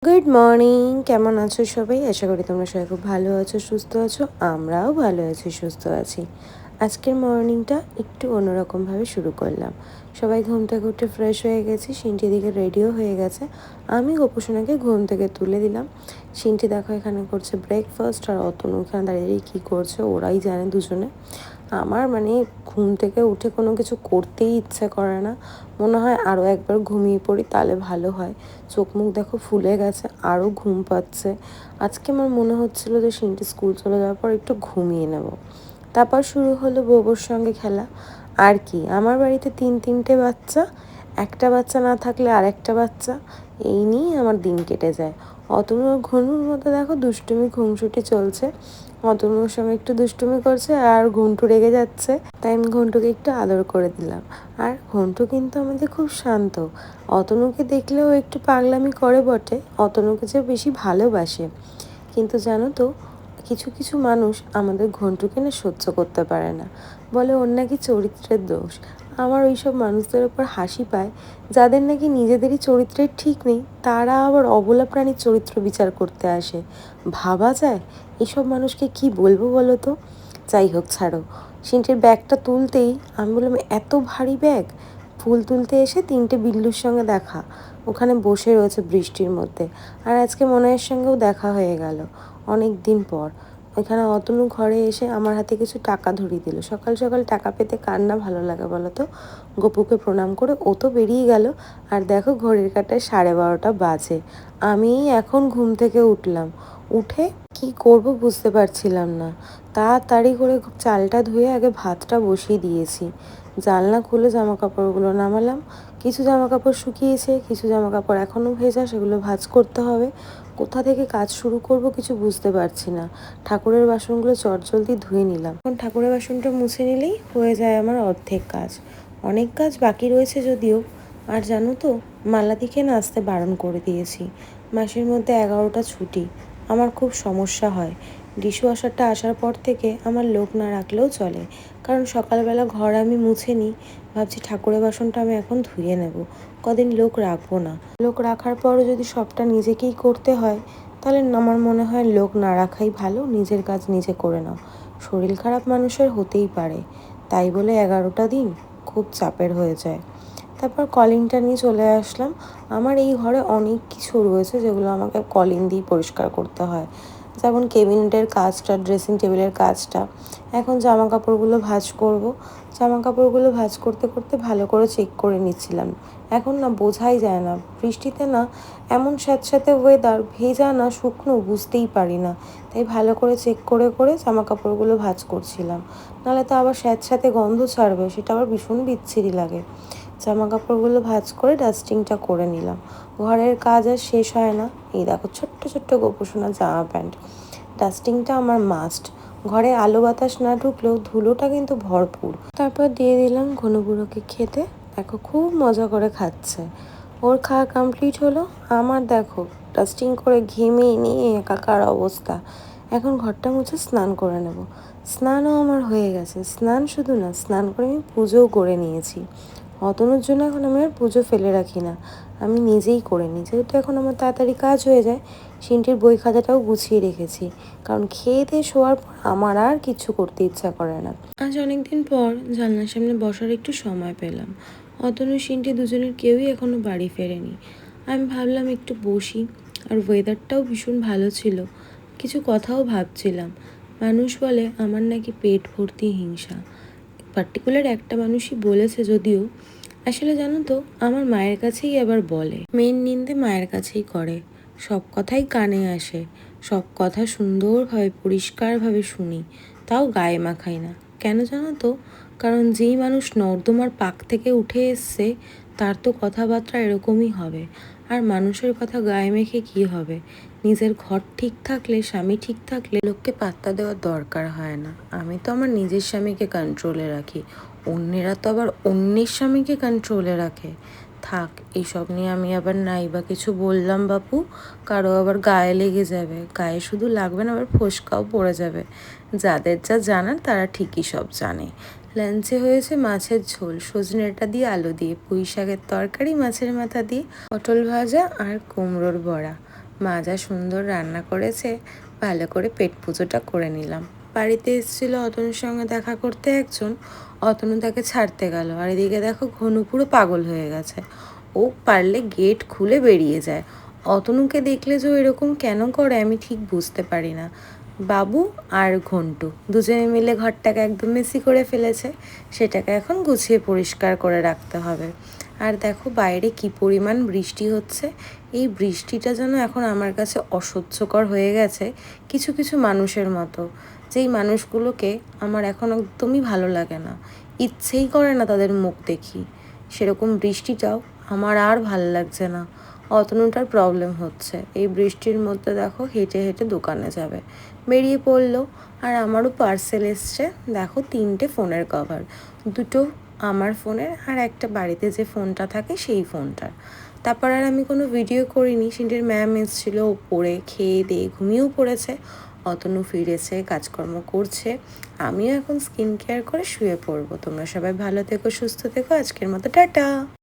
Good morning, কেমন আছো সবাই? আশা করি তোমরা সবাই খুব ভালো আছো, সুস্থ আছো। আমরাও ভালো আছি, সুস্থ আছি। আজকের মর্নিংটা একটু অন্যরকমভাবে শুরু করলাম। সবাই ঘুম থেকে উঠে ফ্রেশ হয়ে গেছি, সিনটি দিকে রেডিও হয়ে গেছে। আমি গোপুসোনাকে ঘুম থেকে তুলে দিলাম। সিনটি দেখো এখানে করছে ব্রেকফাস্ট, আর অতনু এখানে দাঁড়িয়ে কী করছে ওরাই জানে দুজনে। আমার ঘুম থেকে উঠে কোনো কিছু করতেই ইচ্ছে করে না। মনে হয় আরও একবার ঘুমিয়ে পড়ি, তাহলে ভালো হয়। চোখ মুখ দেখো ফুলে গেছে, আরও ঘুম পাচ্ছে। আজকে আমার মনে হচ্ছিল যে সিনটি স্কুল চলে যাওয়ার পর একটু ঘুমিয়ে নেব। তারপর শুরু হলো বোবোর সঙ্গে খেলা। আর কি, আমার বাড়িতে তিনটে বাচ্চা, একটা বাচ্চা না থাকলে আরেকটা বাচ্চা, এই নিয়েই আমার দিন কেটে যায়। অতনু ঘনুর মতো দেখো দুষ্টুমি খুনসুটি চলছে। অতনুর সঙ্গে একটু দুষ্টুমি করছে আর ঘন্টু রেগে যাচ্ছে, তাই আমি ঘন্টুকে একটু আদর করে দিলাম। আর ঘন্টু কিন্তু আমাদের খুব শান্ত। অতনুকে দেখলেও একটু পাগলামি করে বটে, অতনুকে যে বেশি ভালোবাসে। কিন্তু জানো তো, কিছু কিছু মানুষ আমাদের ঘন্টুকে না সহ্য করতে পারে না, বলে ওর নাকি চরিত্রের দোষ। আমার ওইসব মানুষদের ওপর হাসি পায়, যাদের নাকি নিজেদেরই চরিত্রের ঠিক নেই, তারা আবার অবলা প্রাণীর চরিত্র বিচার করতে আসে। ভাবা যায়? এসব মানুষকে কি বলবো বলো তো। যাই হোক, ছাড়ো। সিনটির ব্যাগটা তুলতেই আমি বললাম, এত ভারী ব্যাগ! ফুল তুলতে এসে তিনটে বিল্লুর সঙ্গে দেখা, ওখানে বসে রয়েছে বৃষ্টির মধ্যে। আর আজকে মনয়ের সঙ্গেও দেখা হয়ে গেল অনেক দিন পর। এখানে অতনু ঘরে এসে আমার হাতে কিছু টাকা ধরিয়ে দিল। সকাল সকাল টাকা পেতে কার না ভালো লাগে বলো তো। গপুকে প্রণাম করে ও তো বেরিয়ে গেল। আর দেখো ঘড়ির কাঁটায় 12:30 বাজে। আমি এখন ঘুম থেকে উঠলাম। উঠে কি করব বুঝতে পারছিলাম না। তাড়াতাড়ি করে চালটা ধুয়ে আগে ভাতটা বসিয়ে দিয়েছি। জানলা খুলে জামা কাপড়গুলো নামালাম। কিছু জামা কাপড় শুকিয়েছে, কিছু জামা কাপড় এখনও ভেজা, সেগুলো ভাঁজ করতে হবে। কোথা থেকে কাজ শুরু করব কিছু বুঝতে পারছি না। ঠাকুরের বাসনগুলো চটজলদি ধুয়ে নিলাম। এখন ঠাকুরের বাসনটা মুছে নিলেই হয়ে যায় আমার অর্ধেক কাজ। অনেক কাজ বাকি রয়েছে যদিও। আর জানো তো, মালাদিকে না আসতে বারণ করে দিয়েছি। মাসের মধ্যে 11টা ছুটি। আমার খুব সমস্যা হয়। ডিশওয়াশারটা আসার পর থেকে আমার লোক না রাখলেও চলে, কারণ সকালবেলা ঘর আমি মুছে নিই। ভাবছি ঠাকুরের বাসনটা আমি এখন ধুয়ে নেব, কদিন লোক রাখবো না। লোক রাখার পরও যদি সবটা নিজেকেই করতে হয়, তাহলে আমার মনে হয় লোক না রাখাই ভালো, নিজের কাজ নিজে করে নাও। শরীর খারাপ মানুষের হতেই পারে, তাই বলে 11টা দিন খুব চাপের হয়ে যায়। তারপর কলিংটা নিয়ে চলে আসলাম। আমার এই ঘরে অনেক কিছু রয়েছে যেগুলো আমাকে কলিং দিয়ে পরিষ্কার করতে হয়, যেমন কেবিনেটের কাজটা, ড্রেসিং টেবিলের কাজটা। এখন জামা কাপড়গুলো ভাঁজ করব। জামা কাপড়গুলো ভাঁজ করতে করতে ভালো করে চেক করে নিচ্ছিলাম। এখন না বোঝাই যায় না, বৃষ্টিতে না এমন স্যাঁতস্যাঁতে ওয়েদার, ভেজা না শুকনো বুঝতেই পারি না। তাই ভালো করে চেক করে করে জামা কাপড়গুলো ভাঁজ করছিলাম, নাহলে তো আবার স্যাঁতস্যাঁতে গন্ধ ছাড়বে, সেটা আবার ভীষণ বিচ্ছিরি লাগে। জামা কাপড়গুলো ভাঁজ করে ডাস্টিংটা করে নিলাম। ঘরের কাজ আর শেষ হয় না। এই দেখো ছোট্ট ছোট্ট গোপোষণা জামা প্যান্ট। ডাস্টিংটা আমার মাস্ট। ঘরে আলো বাতাস না ঢুকলেও ধুলোটা কিন্তু ভরপুর। তারপর দিয়ে দিলাম ঘনবুড়োকে খেতে। দেখো খুব মজা করে খাচ্ছে। ওর খাওয়া কমপ্লিট হলো। আমার দেখো ডাস্টিং করে ঘেমে নিয়ে একাকার অবস্থা। এখন ঘরটা মুছে স্নান করে নেব। স্নানও আমার হয়ে গেছে। স্নান শুধু না, স্নান করে আমি পুজোও করে নিয়েছি। অতনুর জন্য এখন আমি আর পুজো ফেলে রাখি না, আমি নিজেই করে নিই। যেহেতু এখন আমার তাড়াতাড়ি কাজ হয়ে যায়, সিনটির বই খাতাটাও গুছিয়ে রেখেছি, কারণ খেয়ে দিয়ে শোয়ার পর আমার আর কিছু করতে ইচ্ছা করে না। আজ অনেকদিন পর জানলার সামনে বসার একটু সময় পেলাম। অতনু সিনটি দুজনের কেউই এখনও বাড়ি ফেরেনি। আমি ভাবলাম একটু বসি, আর ওয়েদারটাও ভীষণ ভালো ছিল। কিছু কথাও ভাবছিলাম। মানুষ বলে আমার নাকি পেট ভর্তি হিংসা। পার্টিকুলার একটা মানুষই বলেছে যদিও। আসলে জানো তো, আমার মায়ের কাছেই আবার বলে। মেন নিন্দে মায়ের কাছেই করে। সব কথাই কানে আসে, সব কথা সুন্দরভাবে পরিষ্কারভাবে শুনি, তাও গায়ে মাখাই না। কেন জানো তো? কারণ যেই মানুষ নর্দমার পাক থেকে উঠে এসছে, তার তো কথাবার্তা এরকমই হবে। আর মানুষের কথা গায়ে মেখে কী হবে? নিজের ঘর ঠিক থাকলে, স্বামী ঠিক থাকলে লোককে পাত্তা দেওয়ার দরকার হয় না। আমি তো আমার নিজের স্বামীকে কন্ট্রোলে রাখি, অন্যেরা তো আবার অন্যের স্বামীকে কন্ট্রোলে রাখে। থাক, এইসব নিয়ে আমি আবার নাই বা কিছু বললাম বাপু, কারো আবার গায়ে লেগে যাবে। গায়ে শুধু লাগবে না, আবার ফোসকাও পড়ে যাবে। যাদের যা জানার তারা ঠিকই সব জানে। লাঞ্চে হয়েছে মাছের ঝোল, সজনে ডাঁটা দিয়ে আলু দিয়ে, পুঁই শাকের তরকারি, মাছের মাথা দিয়ে, পটল ভাজা আর কুমড়োর বড়া। মা যা সুন্দর রান্না করেছে, ভালো করে পেট পুজোটা করে নিলাম। বাড়িতে এসেছিলো অতনুর সঙ্গে দেখা করতে একজন, অতনু তাকে ছাড়তে গেল। আর এদিকে দেখো ঘনু পুরো পাগল হয়ে গেছে। ও পারলে গেট খুলে বেরিয়ে যায়। অতনুকে দেখলে যে এরকম কেন করে আমি ঠিক বুঝতে পারি না। বাবু আর ঘন্টু দুজনে মিলে ঘরটাকে একদম মেসি করে ফেলেছে। সেটাকে এখন গুছিয়ে পরিষ্কার করে রাখতে হবে। আর দেখো বাইরে কি পরিমাণ বৃষ্টি হচ্ছে। এই বৃষ্টিটা যেন এখন আমার কাছে অসহ্যকর হয়ে গেছে কিছু কিছু মানুষের মতো, যেই মানুষগুলোকে আমার এখন একদমই ভালো লাগে না, ইচ্ছেই করে না তাদের মুখ দেখি। সেরকম বৃষ্টিটাও আমার আর ভালো লাগছে না। অতনুটার প্রবলেম হচ্ছে, এই বৃষ্টির মধ্যে দেখো হেঁটে হেঁটে দোকানে যাবে, বেরিয়ে পড়লো। আর আমারও পার্সেল এসছে, দেখো 3টে ফোনের কভার, 2টো আমার ফোনের আর একটা বাড়িতে যে ফোনটা থাকে সেই ফোনটার। তারপর আর আমি কোনো ভিডিও করিনি। সিন্ডির ম্যাম এসেছিলো, পড়ে খেয়ে দিয়ে ঘুমিয়েও পড়েছে। অতনু ফিরেছে, কাজকর্ম করছে। আমিও এখন স্কিন কেয়ার করে শুয়ে পড়বো। তোমরা সবাই ভালো থেকো, সুস্থ থেকো। আজকের মতো টাটা।